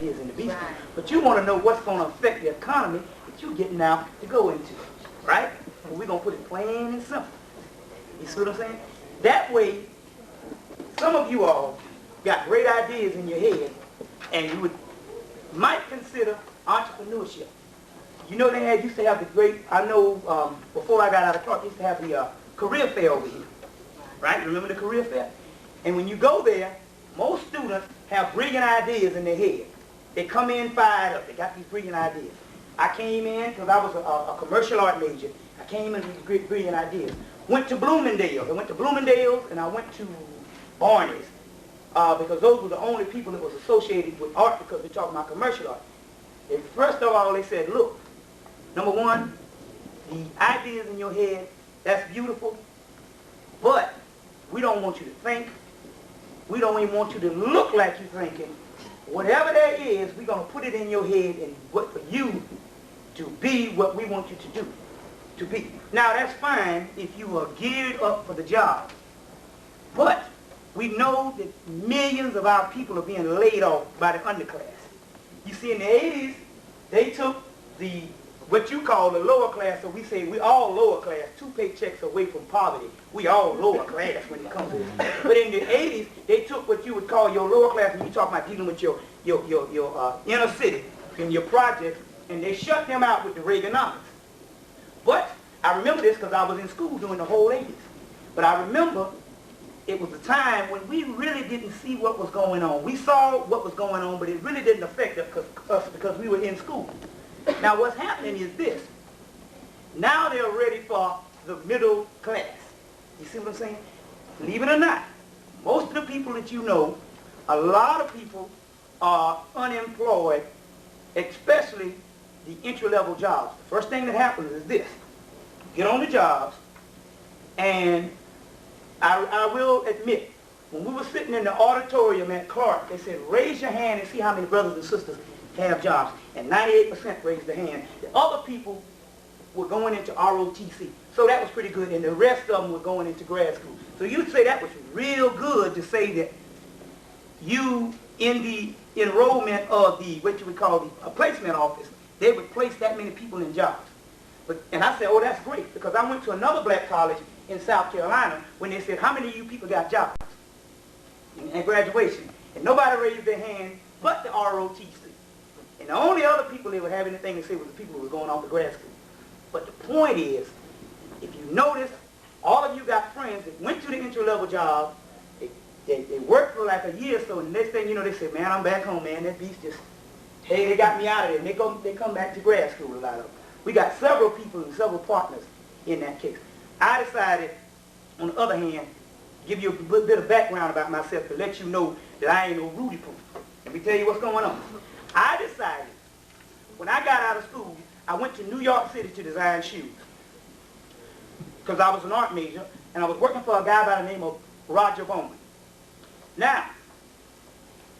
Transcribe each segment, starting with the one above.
Is in the beast. Right. But you want to know what's going to affect the economy that you're getting out to go into, right? And we're going to put it plain and simple. You see what I'm saying? That way, some of you all got great ideas in your head, and you might consider entrepreneurship. You know they used to have the great, I know before I got out of Clark, used to have the career fair over here, right? Remember the career fair? And when you go there, most students have brilliant ideas in their head. They come in fired up. They got these brilliant ideas. I came in because I was a commercial art major. I came in with these great brilliant ideas. Went to Bloomingdale's. I went to Bloomingdale's and I went to Barney's because those were the only people that was associated with art because we're talking about commercial art. And first of all, they said, look, number one, the ideas in your head, that's beautiful, but we don't want you to think. We don't even want you to look like you're thinking. Whatever there is, we're going to put it in your head and what for you to be what we want you to be. Now, that's fine if you are geared up for the job. But we know that millions of our people are being laid off by the underclass. You see, in the 80s, they took what you call the lower class, so we say we all lower class, 2 paychecks away from poverty. We all lower class when it comes to this. But in the 80s, they took what you would call your lower class, when you talk about dealing with your inner city and your projects, and they shut them out with the Reaganomics. But I remember this because I was in school during the whole 80s. But I remember it was a time when we really didn't see what was going on. We saw what was going on, but it really didn't affect us because we were in school. Now what's happening is this. Now they're ready for the middle class. You see what I'm saying? Believe it or not, most of the people that you know, a lot of people are unemployed, especially the entry-level jobs. The first thing that happens is this. Get on the jobs, and I will admit, when we were sitting in the auditorium at Clark, they said, raise your hand and see how many brothers and sisters have jobs. And 98% raised their hand. The other people were going into ROTC. So that was pretty good. And the rest of them were going into grad school. So you'd say that was real good to say that you, in the enrollment of the, what you would call the placement office, they would place that many people in jobs. And I said, oh, that's great. Because I went to another black college in South Carolina when they said, how many of you people got jobs at graduation? And nobody raised their hand but the ROTC. And the only other people that would have anything to say was the people who were going off to grad school. But the point is, if you notice, all of you got friends that went to the entry-level job, they worked for like a year or so, and the next thing you know, they say, man, I'm back home, man. That beast just, hey, they got me out of there. And they come back to grad school, a lot of them. We got several people and several partners in that case. I decided, on the other hand, give you a bit of background about myself to let you know that I ain't no Rudy Poo. Let me tell you what's going on. I decided, when I got out of school, I went to New York City to design shoes. Because I was an art major, and I was working for a guy by the name of Roger Bowman. Now,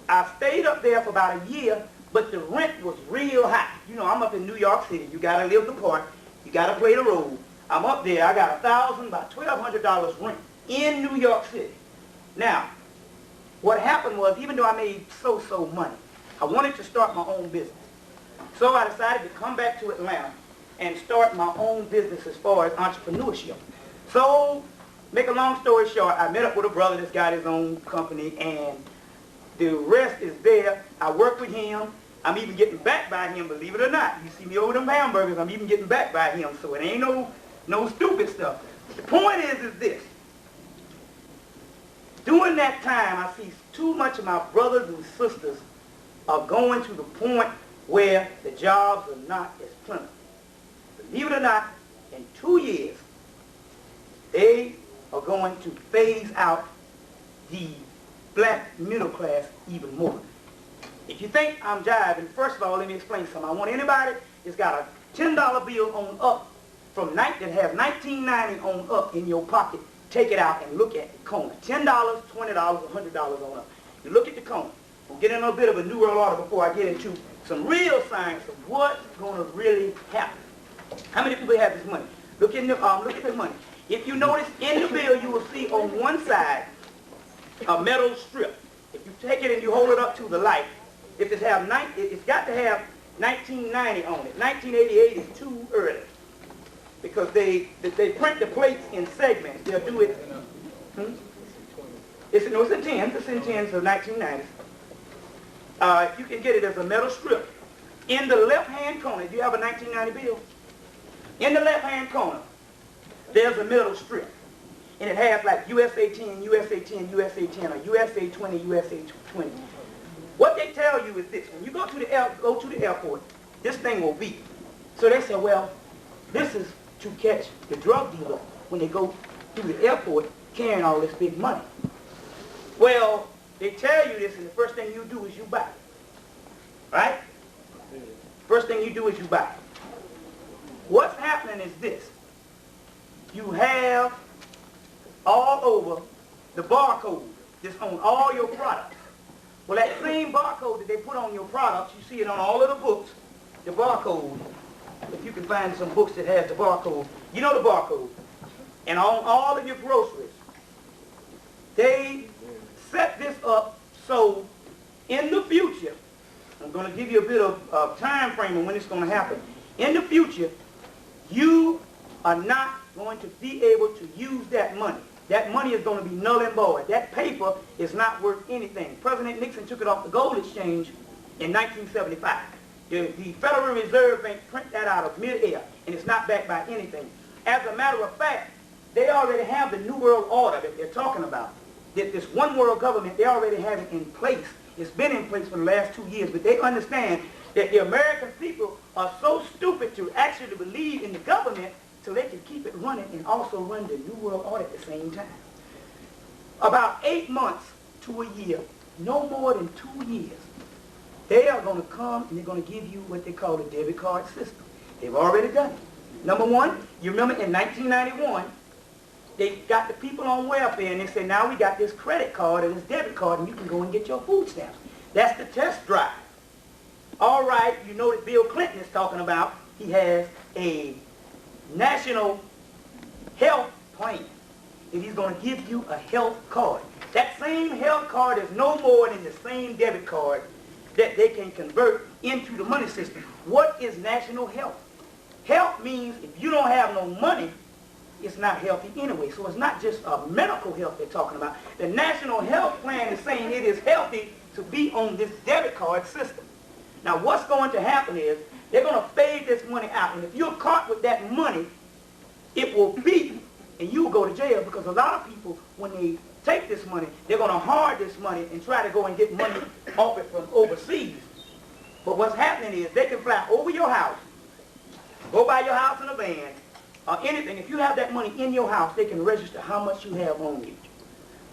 I stayed up there for about a year, but the rent was real high. You know, I'm up in New York City. You got to live the part. You got to play the role. I'm up there. I got $1,000, about $1,200 rent in New York City. Now, what happened was, even though I made so money, I wanted to start my own business. So I decided to come back to Atlanta and start my own business as far as entrepreneurship. So, make a long story short, I met up with a brother that's got his own company, and the rest is there. I work with him. I'm even getting backed by him, believe it or not. You see me over them hamburgers, I'm even getting backed by him, so it ain't no stupid stuff. The point is this. During that time, I see too much of my brothers and sisters are going to the point where the jobs are not as plentiful. Believe it or not, in 2 years, they are going to phase out the black middle class even more. If you think I'm jiving, first of all, let me explain something. I want anybody that's got a $10 bill on up that has $19.90 on up in your pocket, take it out and look at the corner. $10, $20, $100 on up. You look at the corner. We'll get in a bit of a New World Order before I get into some real science of what's going to really happen. How many people have this money? Look at the money. If you notice in the bill, you will see on one side a metal strip. If you take it and you hold it up to the light, if it's got to have 1990 on it. 1988 is too early because they print the plates in segments. They'll do it. It's in 10s. It's in 10s of 1990s. You can get it as a metal strip. In the left-hand corner, if you have a 1990 bill, in the left-hand corner, there's a metal strip. And it has like USA 10, USA 10, USA 10, or USA 20, USA 20. What they tell you is this: when you go to the airport, this thing will beep. So they say, well, this is to catch the drug dealer when they go through the airport carrying all this big money. Well, they tell you this, and the first thing you do is you buy it. Right? First thing you do is you buy it. What's happening is this: you have all over the barcode that's on all your products. Well, that same barcode that they put on your products, you see it on all of the books, the barcode. If you can find some books that has the barcode, you know the barcode. And on all of your groceries, they set this up so in the future, I'm going to give you a bit of time frame on when it's going to happen. In the future, you are not going to be able to use that money. That money is going to be null and void. That paper is not worth anything. President Nixon took it off the gold exchange in 1975. The Federal Reserve Bank print that out of mid-air, and it's not backed by anything. As a matter of fact, they already have the New World Order that they're talking about. This one world government, they already have it in place. It's been in place for the last 2 years, but they understand that the American people are so stupid to actually believe in the government so they can keep it running and also run the New World Order at the same time. About 8 months to a year, no more than 2 years, they are going to come and they're going to give you what they call the debit card system. They've already done it. Number one, you remember in 1991, they got the people on welfare and they said, now we got this credit card and this debit card and you can go and get your food stamps. That's the test drive. All right, you know that Bill Clinton is talking about, he has a national health plan, and he's going to give you a health card. That same health card is no more than the same debit card that they can convert into the money system. What is national health? Health means if you don't have no money, it's not healthy anyway. So it's not just a medical health they're talking about. The national health plan is saying it is healthy to be on this debit card system. Now what's going to happen is they're going to fade this money out. And if you're caught with that money, it will beep and you'll go to jail, because a lot of people, when they take this money, they're going to hoard this money and try to go and get money off it from overseas. But what's happening is they can fly over your house, go by your house in a van, or anything. If you have that money in your house, they can register how much you have on you.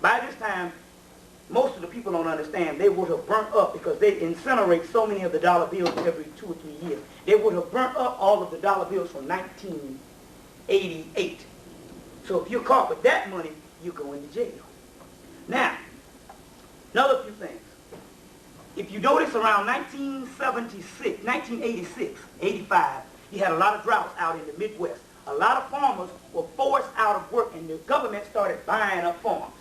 By this time, most of the people don't understand. They would have burnt up, because they incinerate so many of the dollar bills every 2 or 3 years. They would have burnt up all of the dollar bills from 1988. So if you're caught with that money, you go into jail. Now, another few things. If you notice, around 1976, 1986, 85, you had a lot of droughts out in the Midwest. A lot of farmers were forced out of work, and the government started buying up farms.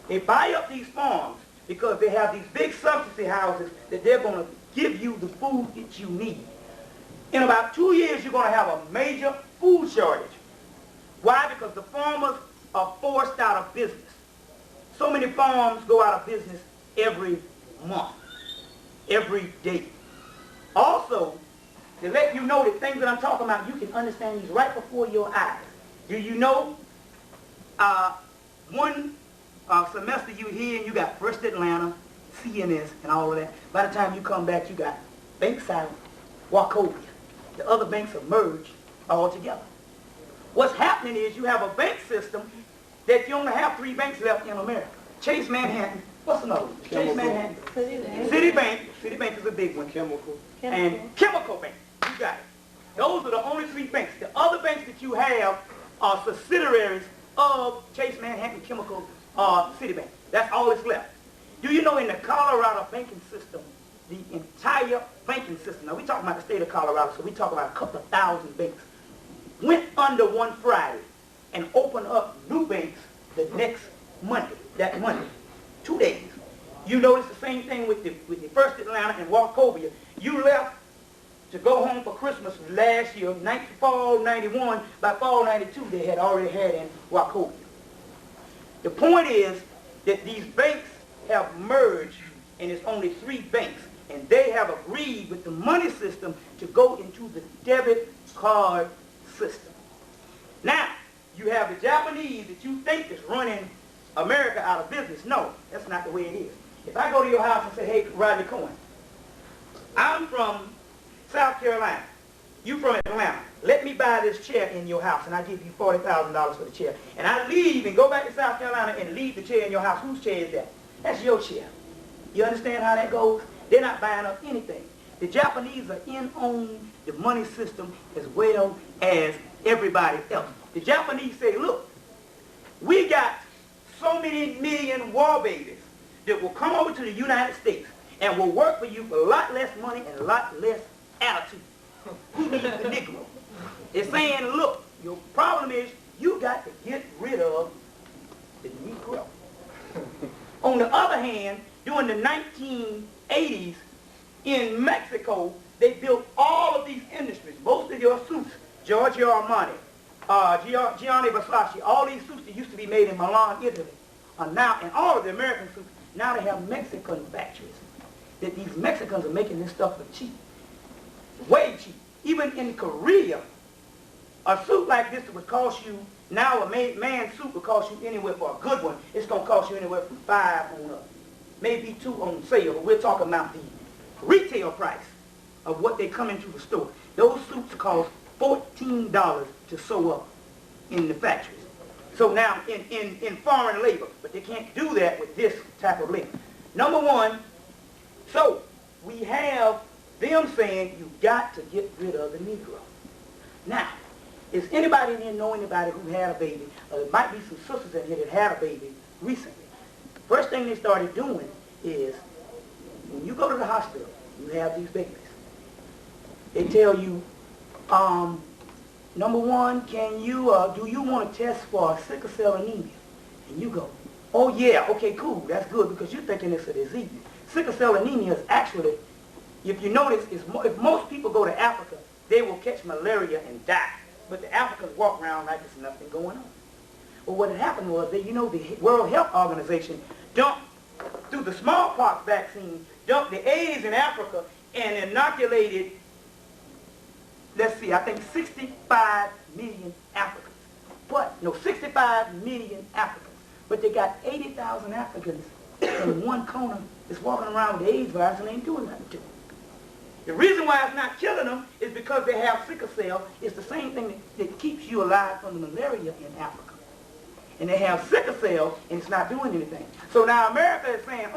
They buy up these farms because they have these big subsidy houses that they're going to give you the food that you need. In about 2 years, you're going to have a major food shortage. Why? Because the farmers are forced out of business. So many farms go out of business every month, every day. Also, to let you know the things that I'm talking about, you can understand these right before your eyes. Do you know one semester you here and you got First Atlanta, CNS, and all of that. By the time you come back, you got Bankside, Wachovia. The other banks are merged all together. What's happening is you have a bank system that you only have 3 banks left in America. Chase Manhattan, what's another one? Chase Manhattan. Citibank. Citibank is a big one. Chemical. And Chemical Bank. You got it. Those are the only 3 banks. The other banks that you have are subsidiaries of Chase Manhattan, Chemical, Citibank. That's all that's left. Do you know in the Colorado banking system, the entire banking system, now we're talking about the state of Colorado, so we talk about a couple of thousand banks, went under one Friday and opened up new banks the next Monday, that Monday, 2 days. You notice the same thing with the first Atlanta and Wachovia. You left to go home for Christmas last year, fall 91. By fall 92, they had already had in Wachovia. The point is that these banks have merged, and it's only 3 banks, and they have agreed with the money system to go into the debit card system. Now, you have the Japanese that you think is running America out of business. No, that's not the way it is. If I go to your house and say, hey, Rodney Cohen, I'm from South Carolina. You from Atlanta. Let me buy this chair in your house, and I give you $40,000 for the chair. And I leave and go back to South Carolina and leave the chair in your house. Whose chair is that? That's your chair. You understand how that goes? They're not buying up anything. The Japanese are in on the money system as well as everybody else. The Japanese say, look, we got so many million war babies that will come over to the United States and will work for you for a lot less money and a lot less attitude. Who needs the Negro? They're saying, look, your problem is you got to get rid of the Negro. On the other hand, during the 1980s in Mexico, they built all of these industries. Most of your suits, Giorgio Armani, Gianni Versace, all these suits that used to be made in Milan, Italy, are now, and all of the American suits, now they have Mexican factories. That these Mexicans are making this stuff for cheap. Way cheap. Even in Korea, a suit like this would cost you, now a man's suit would cost you anywhere for a good one. It's going to cost you anywhere from $5 on up. Maybe $2 on sale, but we're talking about the retail price of what they come into the store. Those suits cost $14 to sew up in the factories. So now in foreign labor, but they can't do that with this type of labor. Number one, so we have them saying you got to get rid of the Negro. Now, is anybody in here know anybody who had a baby? There might be some sisters in here that had a baby recently. First thing they started doing is, when you go to the hospital, you have these babies. They tell you, number one, can you, do you want to test for sickle cell anemia? And you go, oh yeah, okay, cool, that's good, because you're thinking it's a disease. Sickle cell anemia is actually, if you notice, if most people go to Africa, they will catch malaria and die. But the Africans walk around like there's nothing going on. Well, what had happened was that, you know, the World Health Organization dumped, through the smallpox vaccine, dumped the AIDS in Africa and inoculated, let's see, I think 65 million Africans. But, no, 65 million Africans. But they got 80,000 Africans in one corner that's walking around with the AIDS virus and ain't doing nothing to them. The reason why it's not killing them is because they have sickle cell. It's the same thing that keeps you alive from the malaria in Africa. And they have sickle cell, and it's not doing anything. So now America is saying,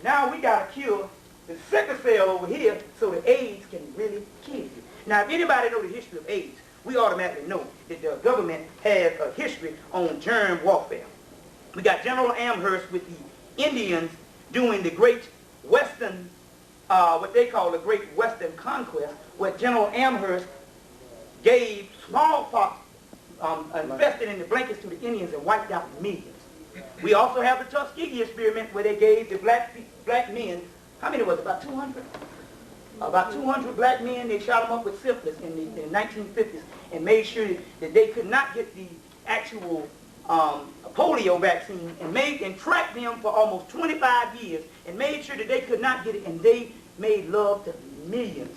now we got to kill the sickle cell over here so the AIDS can really kill you. Now, if anybody knows the history of AIDS, we automatically know that the government has a history on germ warfare. We got General Amherst with the Indians doing the Great Western, what they call the Great Western Conquest, where General Amherst gave smallpox, invested in the blankets to the Indians and wiped out millions. We also have the Tuskegee experiment where they gave the black men, how many was it, about 200? About 200 black men, they shot them up with syphilis in the 1950s and made sure that they could not get the actual polio vaccine and tracked them for almost 25 years and made sure that they could not get it, and they made love to millions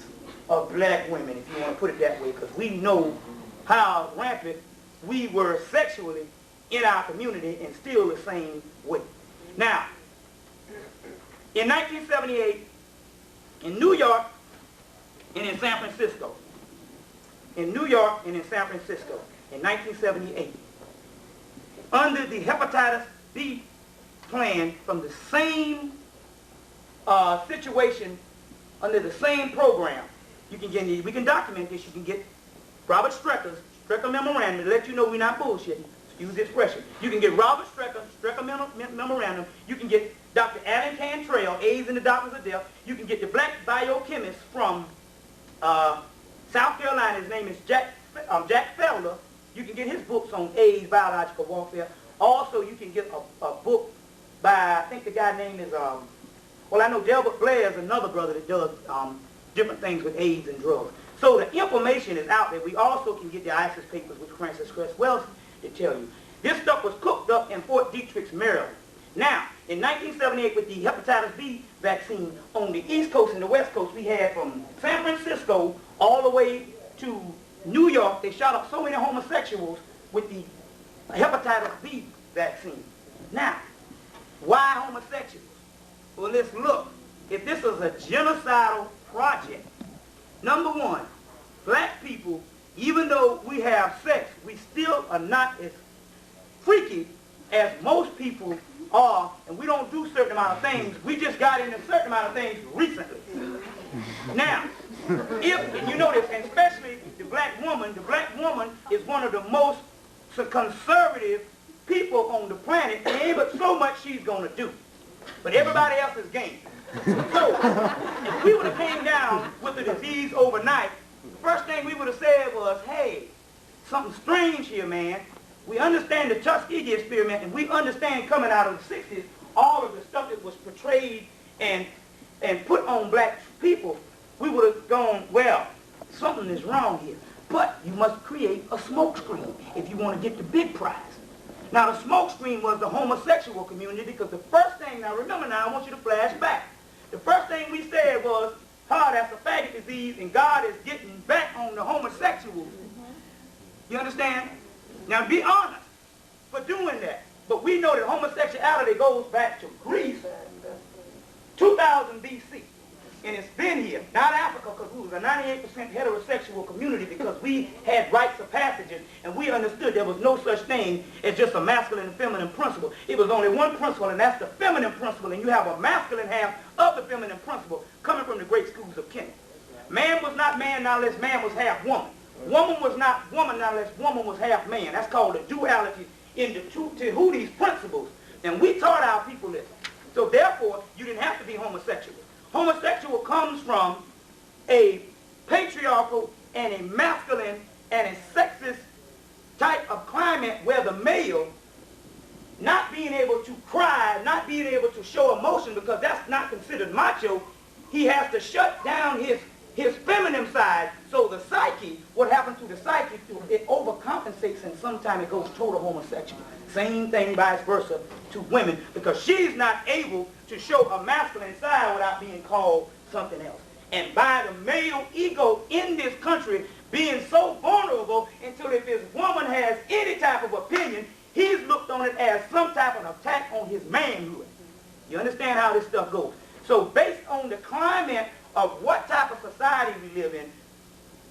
of black women, if you want to put it that way, because we know how rampant we were sexually in our community and still the same way. Now, in 1978, in New York and in San Francisco, in 1978, under the hepatitis B plan from the same situation, under the same program, you can get, we can document this, you can get Robert Strecker's Strecker Memorandum to let you know we're not bullshitting. Use the expression. You can get Robert Strecker Memorandum. You can get Dr. Alan Cantrell, AIDS and the Doctors of Death. You can get the black biochemist from South Carolina. His name is Jack Felder. You can get his books on AIDS, biological warfare. Also, you can get a book by, I think the guy name is, well, I know Delbert Blair is another brother that does different things with AIDS and drugs. So the information is out there. We also can get the ISIS papers, which Francis Cress Wells to tell you. This stuff was cooked up in Fort Detrick, Maryland. Now, in 1978 with the hepatitis B vaccine on the East Coast and the West Coast, we had from San Francisco all the way to New York, they shot up so many homosexuals with the hepatitis B vaccine. Now, why homosexuals? Well, let's look. If this is a genocidal project, number one, black people, even though we have sex, we still are not as freaky as most people are, and we don't do certain amount of things. We just got into a certain amount of things recently. Now, if you notice, and especially the black woman is one of the most conservative people on the planet. There ain't but so much she's going to do. But everybody else is game. So, if we would have came down with the disease overnight, the first thing we would have said was, hey, something strange here, man. We understand the Tuskegee experiment, and we understand coming out of the 60s, all of the stuff that was portrayed and put on black people. We would have gone, well, something is wrong here. But you must create a smokescreen if you want to get the big prize. Now, the smokescreen was the homosexual community, because the first thing, now remember now, I want you to flash back. The first thing we said was, that's a faggot disease, and God is getting back on the homosexuals. You understand? Now, be honest for doing that. But we know that homosexuality goes back to Greece, 2000 B.C. And it's been here, not Africa, because we was a 98% heterosexual community, because we had rites of passages, and we understood there was no such thing as just a masculine and feminine principle. It was only one principle, and that's the feminine principle, and you have a masculine half of the feminine principle coming from the great schools of Kent. Man was not man not unless man was half woman. Woman was not woman not unless woman was half man. That's called the duality in the Tahuti's principles, and we taught our people this. So therefore, you didn't have to be homosexual. Homosexual comes from a patriarchal and a masculine and a sexist type of climate where the male, not being able to cry, not being able to show emotion, because that's not considered macho, he has to shut down his feminine side. So the psyche, what happens to the psyche, it overcompensates, and sometimes it goes total homosexual. Same thing vice versa to women, because she's not able to show a masculine side without being called something else. And by the male ego in this country being so vulnerable, until if his woman has any type of opinion, he's looked on it as some type of attack on his manhood. You understand how this stuff goes? So based on the climate of what type of society we live in,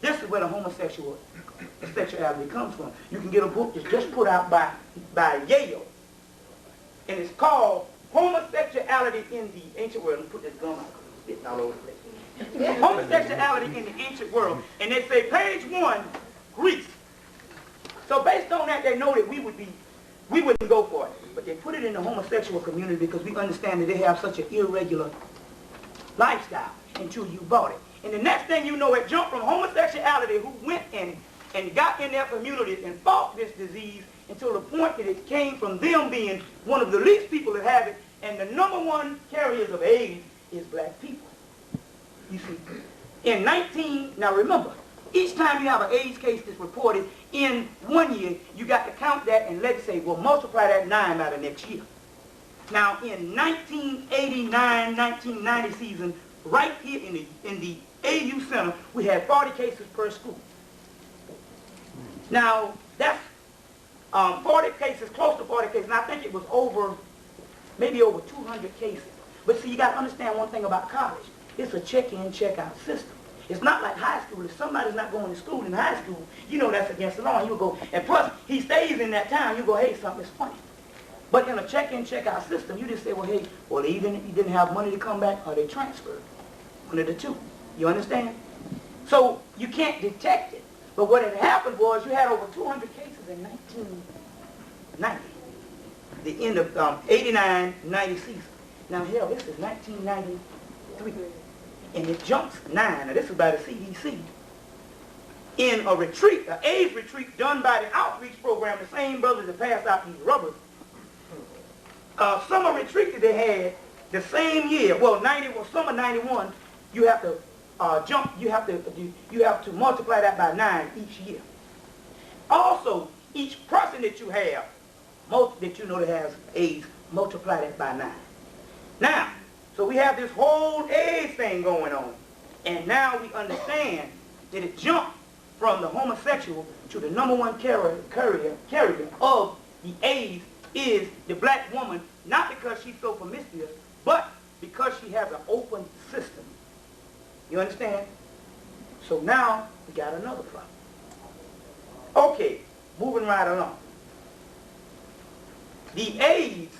this is where the homosexuality comes from. You can get a book that's just put out by Yale, and it's called Homosexuality in the Ancient World. Let me put this gum out, it's all over the place. Homosexuality in the Ancient World. And they say, page 1, Greece. So based on that, they know that we wouldn't go for it. But they put it in the homosexual community because we understand that they have such an irregular lifestyle until you bought it. And the next thing you know, it jumped from homosexuality, who went and got in their communities and fought this disease, until the point that it came from them being one of the least people that have it, and the number one carriers of AIDS is black people. You see, now remember, each time you have an AIDS case that's reported in 1 year, you got to count that, and let's say, well, multiply that 9 by the next year. Now, in 1989-1990 season, right here in the AU Center, we had 40 cases per school. Now, that's 40 cases, close to 40 cases, and I think it was maybe over 200 cases. But see, you got to understand one thing about college. It's a check-in, check-out system. It's not like high school. If somebody's not going to school in high school, you know that's against the law. And you go, and plus, he stays in that town, you go, hey, something's funny. But in a check-in, check-out system, you just say, well, hey, well, either he didn't have money to come back, or they transferred. One of the two. You understand? So you can't detect it. But what had happened was you had over 200 cases in 1990, the end of 89-90 season. Now, hell, this is 1993. And it jumps 9. Now, this is by the CDC. In a retreat, an AIDS retreat done by the outreach program, the same brothers that passed out these rubbers, summer retreat that they had the same year, well, summer 91, you have to you have to multiply that by 9 each year. Also, each person that you have, that you know that has AIDS, multiply that by 9. Now, so we have this whole AIDS thing going on, and now we understand that it jumped from the homosexual to the #1 carrier of the AIDS is the black woman, not because she's so promiscuous, but because she has an open system. You understand? So now we got another problem. Okay, moving right along. The AIDS,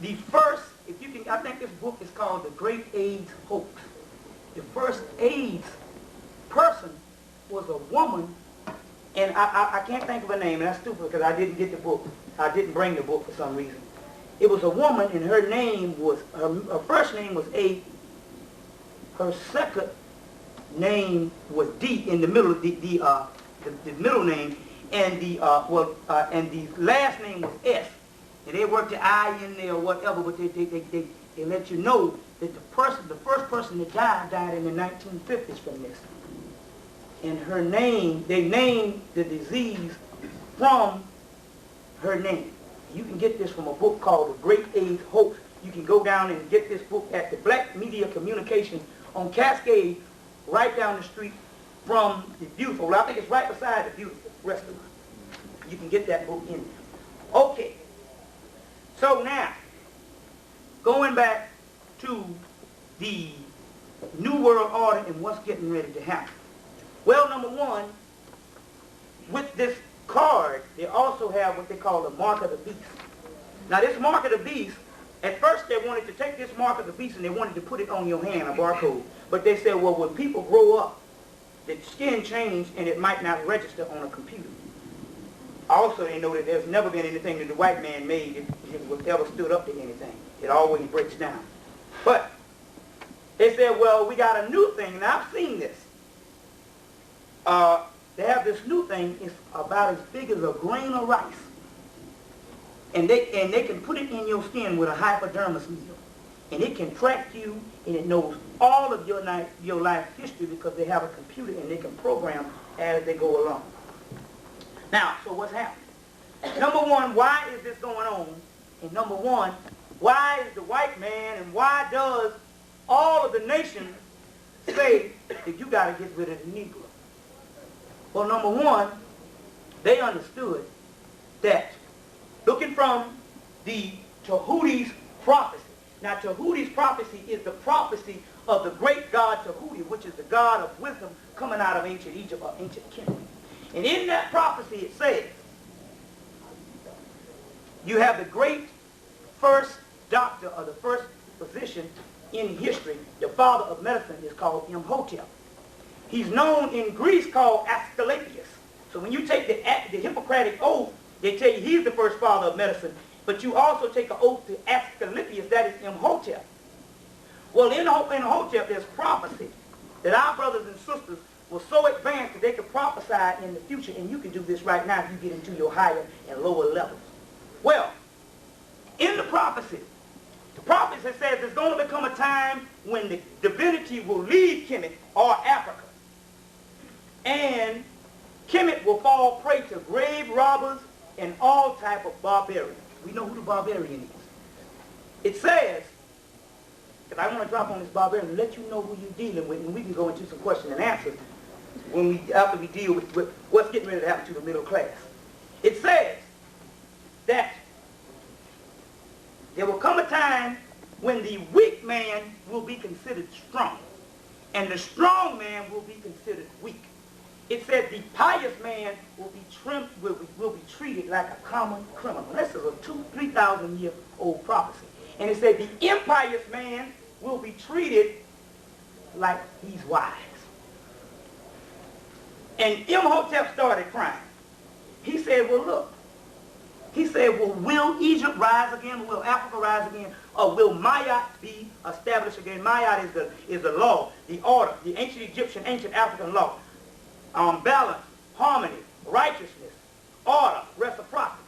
the first, if you can, I think this book is called The Great AIDS Hoax. The first AIDS person was a woman, and I can't think of her name, and that's stupid because I didn't get the book. I didn't bring the book for some reason. It was a woman, and her name was, her first name was A. Her second name was D in the middle, the middle name, and the last name was S. And they worked the I in there or whatever, but they let you know that the first person that died in the 1950s from this. And her name, they named the disease from her name. You can get this from a book called The Great AIDS Hoax. You can go down and get this book at the Black Media Communication on Cascade, right down the street from the Beautiful. I think it's right beside the Beautiful restaurant. You can get that book in there. Okay. So now, going back to the New World Order and what's getting ready to happen. Well, #1, with this card, they also have what they call the Mark of the Beast. Now, this Mark of the Beast, at first they wanted to take this Mark of the Beast and they wanted to put it on your hand, a barcode. But they said, well, when people grow up, the skin changed and it might not register on a computer. Also, they know that there's never been anything that the white man made that ever stood up to anything. It always breaks down. But they said, well, we got a new thing, and I've seen this. They have this new thing. It's about as big as a grain of rice. And they can put it in your skin with a hypodermis needle. And it can track you, and it knows all of your life history because they have a computer and they can program as they go along. Now, so what's happening? #1, why is this going on? And #1, why is the white man and why does all of the nations say that you got to get rid of the Negro? Well, #1, they understood that looking from the Tahuti's prophecy. Now, Tahuti's prophecy is the prophecy of the great god Tahuti, which is the god of wisdom coming out of ancient Egypt or ancient Kemet. And in that prophecy it says, you have the great first doctor or the first physician in history, the father of medicine is called Imhotep. He's known in Greece called Asclepius. So when you take the Hippocratic oath, they tell you he's the first father of medicine, but you also take an oath to Asclepius, that is Imhotep. Well, in Imhotep there's prophecy that our brothers and sisters were so advanced that they could prophesy in the future, and you can do this right now if you get into your higher and lower levels. Well, in the prophecy says there's going to become a time when the divinity will leave Kemet or Africa, and Kemet will fall prey to grave robbers and all type of barbarians. We know who the barbarian is. It says, if I want to drop on this barbarian, let you know who you're dealing with, and we can go into some question and answers after we deal with what's getting ready to happen to the middle class. It says that there will come a time when the weak man will be considered strong, and the strong man will be considered weak. It said the pious man will be treated like a common criminal. This is a 3,000 year old prophecy. And it said the impious man will be treated like he's wise. And Imhotep started crying. He said, well, look. He said, well, will Egypt rise again? Will Africa rise again? Or will Mayat be established again? Mayat is the law, the order, the ancient Egyptian, ancient African law. Balance, harmony, righteousness, order, reciprocity.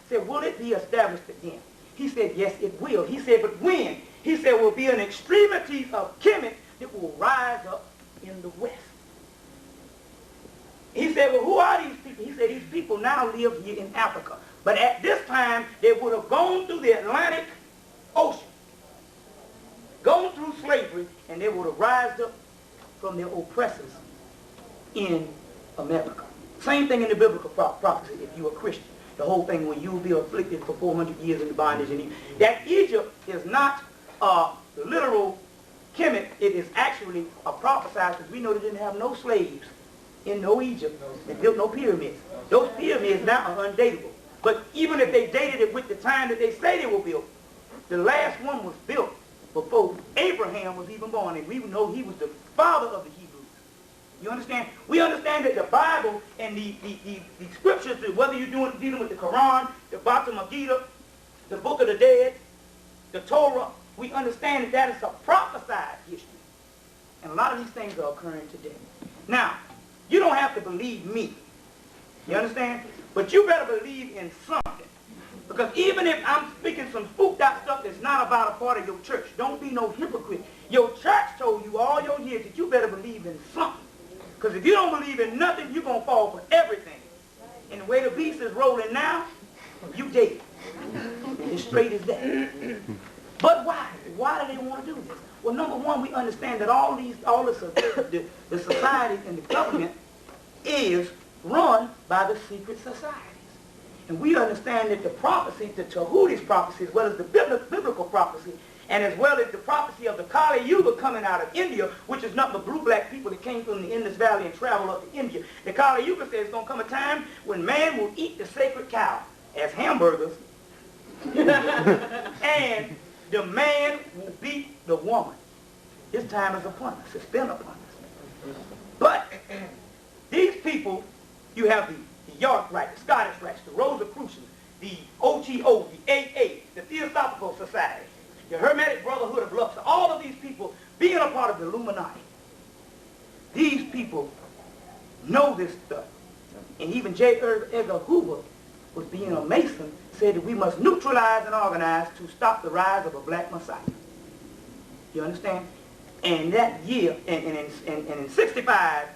said, will it be established again? He said, yes, it will. He said, but when? He said, will be an extremity of Hemmitt that will rise up in the west. He said, well, who are these people? He said, these people now live here in Africa. But at this time, they would have gone through the Atlantic Ocean, gone through slavery, and they would have rised up from their oppressors in America. Same thing in the biblical prophecy if you're a Christian. The whole thing when you will be afflicted for 400 years in the bondage. And that Egypt is not a literal Kemet. It is actually a prophesied, because we know they didn't have no slaves in no Egypt. They built no pyramids. Those pyramids now are undateable. But even if they dated it with the time that they say they were built, the last one was built before Abraham was even born. And we know he was the father of the Hebrews. You understand? We understand that the Bible and the scriptures, whether you're dealing with the Quran, the Bhagavad Gita, the Book of the Dead, the Torah, we understand that that is a prophesied history. And a lot of these things are occurring today. Now, you don't have to believe me. You understand? But you better believe in something. Because even if I'm speaking some spooked out stuff that's not about a part of your church, don't be no hypocrite. Your church told you all your years that you better believe in something. Because if you don't believe in nothing, you're going to fall for everything. And the way the beast is rolling now, you dead. As straight as that. But why? Why do they want to do this? Well, number one, we understand that all the society and the government is run by the secret societies. And we understand that the prophecy, the Tahudi's prophecy, as well as the biblical prophecy, and as well as the prophecy of the Kali Yuga coming out of India, which is not the blue-black people that came from the Indus Valley and traveled up to India. The Kali Yuga says there's going to come a time when man will eat the sacred cow as hamburgers, and the man will beat the woman. This time is upon us. It's been upon us. But these people, you have the York Rite, the Scottish Rites, the Rosicrucians, the OTO, the AA, the Theosophical Society, the Hermetic Brotherhood of Luxor, all of these people being a part of the Illuminati. These people know this stuff. And even J. Edgar Hoover, was being a Mason, said that we must neutralize and organize to stop the rise of a black Messiah. You understand? And that year, and in 65,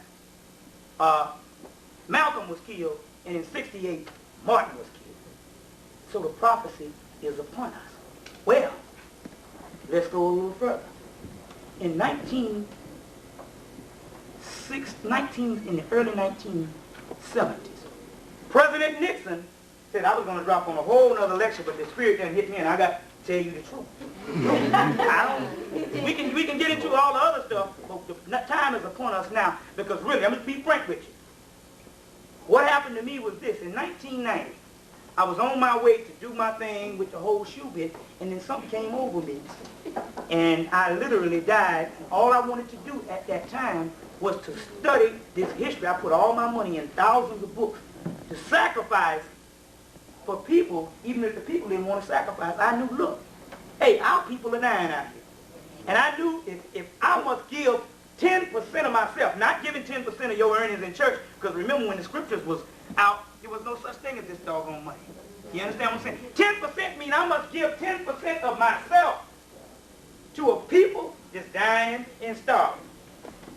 Malcolm was killed, and in 68, Martin was killed. So the prophecy is upon us. Well, let's go a little further. In the early 1970s, President Nixon said I was going to drop on a whole nother lecture, but the spirit didn't hit me, and I got to tell you the truth. We can get into all the other stuff, but the time is upon us now, because really, I'm going to be frank with you. What happened to me was this. In 1990, I was on my way to do my thing with the whole shoe bit, and then something came over me, and I literally died. And all I wanted to do at that time was to study this history. I put all my money in thousands of books to sacrifice for people, even if the people didn't want to sacrifice. I knew, look, hey, our people are dying out here. And I knew if I must give 10% of myself, not giving 10% of your earnings in church, because remember when the scriptures was out, there was no such thing as this doggone money. You understand what I'm saying? 10% mean I must give 10% of myself to a people that's dying and starving.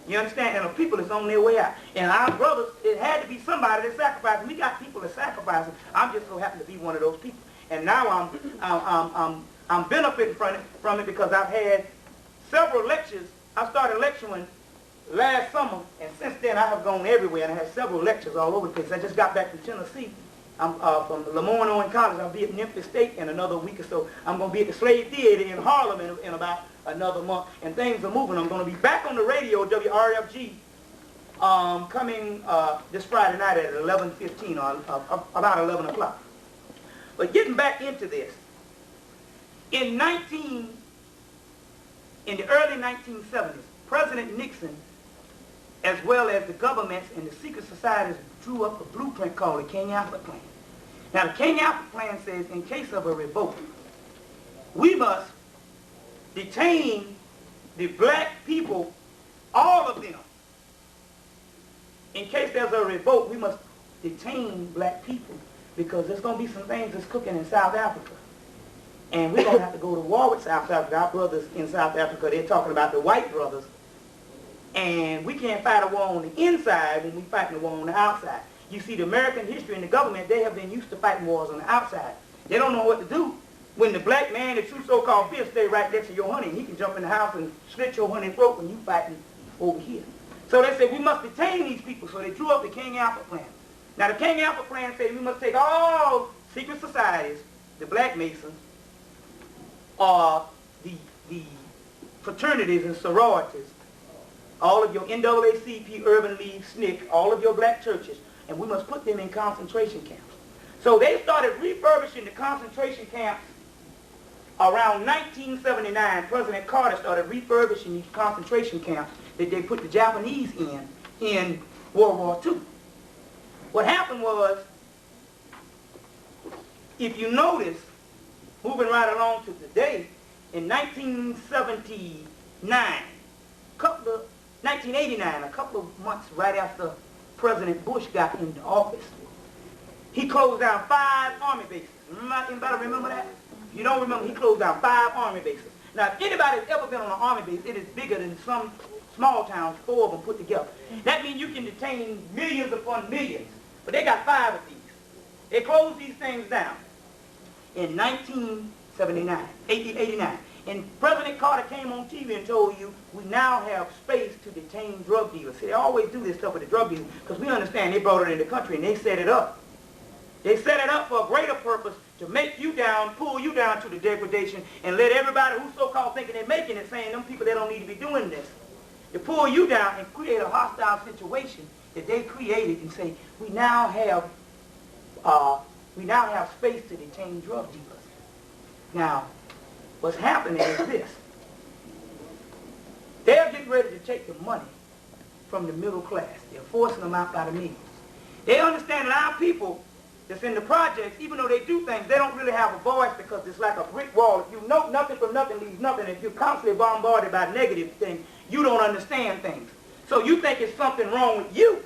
You understand? And a people that's on their way out. And our brothers, it had to be somebody that sacrificed. We got people that sacrifice. I'm just so happen to be one of those people. And now I'm benefiting from it because I've had several lectures. I started lecturing last summer, and since then I have gone everywhere, and I had several lectures all over the place. I just got back from Tennessee. I'm from Lemoyne College. I'll be at Memphis State in another week or so. I'm going to be at the Slave Theater in Harlem in about another month, and things are moving. I'm going to be back on the radio, WRFG, coming this Friday night at 11:15 or about 11 o'clock. But getting back into this, in the early 1970s, President Nixon, as well as the governments and the secret societies, drew up a blueprint called the King Alfred Plan. Now, the King Alfred Plan says, in case of a revolt, we must detain the black people, all of them. In case there's a revolt, we must detain black people because there's going to be some things that's cooking in South Africa. And we're going to have to go to war with South Africa. Our brothers in South Africa, they're talking about the white brothers. And we can't fight a war on the inside when we're fighting a war on the outside. You see, the American history and the government, they have been used to fighting wars on the outside. They don't know what to do when the black man, the true so-called fifth, stay right next to your honey. He can jump in the house and slit your honey throat when you fighting over here. So they said, we must detain these people. So they drew up the King Alfred Plan. Now, the King Alfred Plan said we must take all secret societies, the Black Masons, the fraternities and sororities, all of your NAACP, Urban League, SNCC, all of your black churches, and we must put them in concentration camps. So they started refurbishing the concentration camps around 1979. President Carter started refurbishing these concentration camps that they put the Japanese in World War II. What happened was, if you notice, moving right along to today, in 1979, 1989, a couple of months right after President Bush got into office, he closed down 5 army bases. Anybody remember that? If you don't remember, he closed down 5 army bases. Now, if anybody's ever been on an army base, it is bigger than some small towns, 4 of them put together. That means you can detain millions upon millions. But they got 5 of these. They closed these things down in 1989. And President Carter came on TV and told you, we now have space to detain drug dealers. See, they always do this stuff with the drug dealers because we understand they brought it in the country and they set it up. They set it up for a greater purpose, to make you down, pull you down to the degradation, and let everybody who's so-called thinking they're making it, saying them people, they don't need to be doing this, to pull you down and create a hostile situation that they created and say, we now have space to detain drug dealers. Now, what's happening is this. They're getting ready to take the money from the middle class. They're forcing them out by the millions. They understand that our people that's in the projects, even though they do things, they don't really have a voice because it's like a brick wall. If you know nothing from nothing leaves nothing, if you're constantly bombarded by negative things, you don't understand things. So you think it's something wrong with you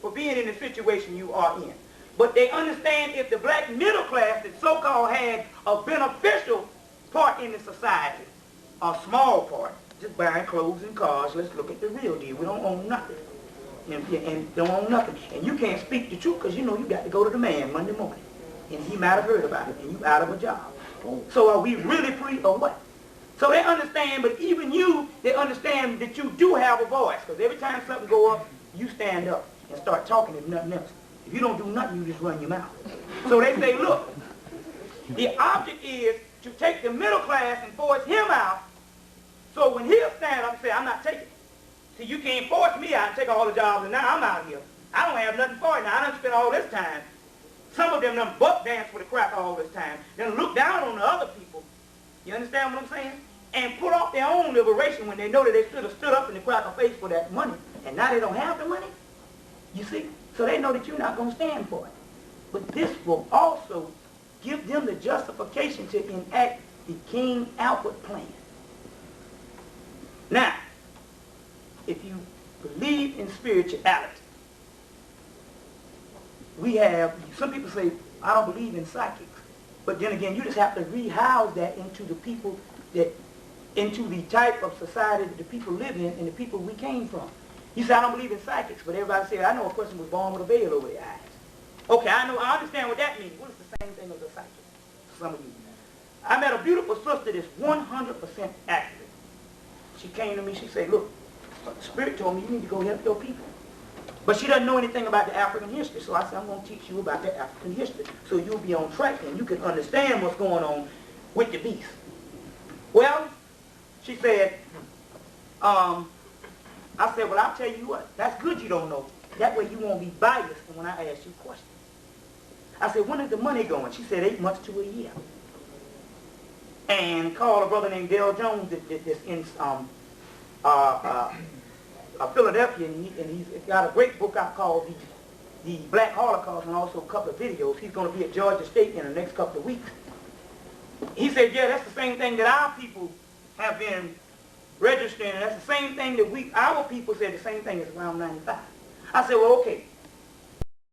for being in the situation you are in. But they understand if the black middle class that so-called had a beneficial part in the society, a small part, just buying clothes and cars, let's look at the real deal. We don't own nothing. And don't own nothing. And you can't speak the truth because you know you got to go to the man Monday morning. And he might have heard about it and you out of a job. So are we really free or what? So they understand, but even you, they understand that you do have a voice. Because every time something go up, you stand up and start talking if nothing else. If you don't do nothing, you just run your mouth. So they say, look, the object is to take the middle class and force him out. So when he'll stand up and say, I'm not taking it. See, you can't force me out and take all the jobs, and now I'm out here. I don't have nothing for it now. I done spent all this time. Some of them done buck dance with a crack all this time. Then look down on the other people. You understand what I'm saying? And put off their own liberation when they know that they should have stood up in the cracker face for that money. And now they don't have the money. You see? So they know that you're not going to stand for it. But this will also give them the justification to enact the King Alfred Plan. Now, if you believe in spirituality, we have, some people say, I don't believe in psychics. But then again, you just have to rehouse that into the people into the type of society that the people live in and the people we came from. You say, I don't believe in psychics, but everybody says, I know a person was born with a veil over their eyes. Okay, I understand what that means. What is the same thing as a psychic? Some of you. I met a beautiful sister that's 100% accurate. She came to me, she said, look, the Spirit told me you need to go help your people. But she doesn't know anything about the African history. So I said, I'm going to teach you about the African history so you'll be on track and you can understand what's going on with the beast. Well, she said, I said, well, I'll tell you what. That's good you don't know. That way you won't be biased when I ask you questions. I said, when is the money going? She said, 8 months to a year. And called a brother named Dale Jones that's in Philadelphia, and he's got a great book out called the Black Holocaust, and also a couple of videos. He's going to be at Georgia State in the next couple of weeks. He said, yeah, that's the same thing that our people have been registering, and that's the same thing that our people said the same thing is around 95. I said, well, okay,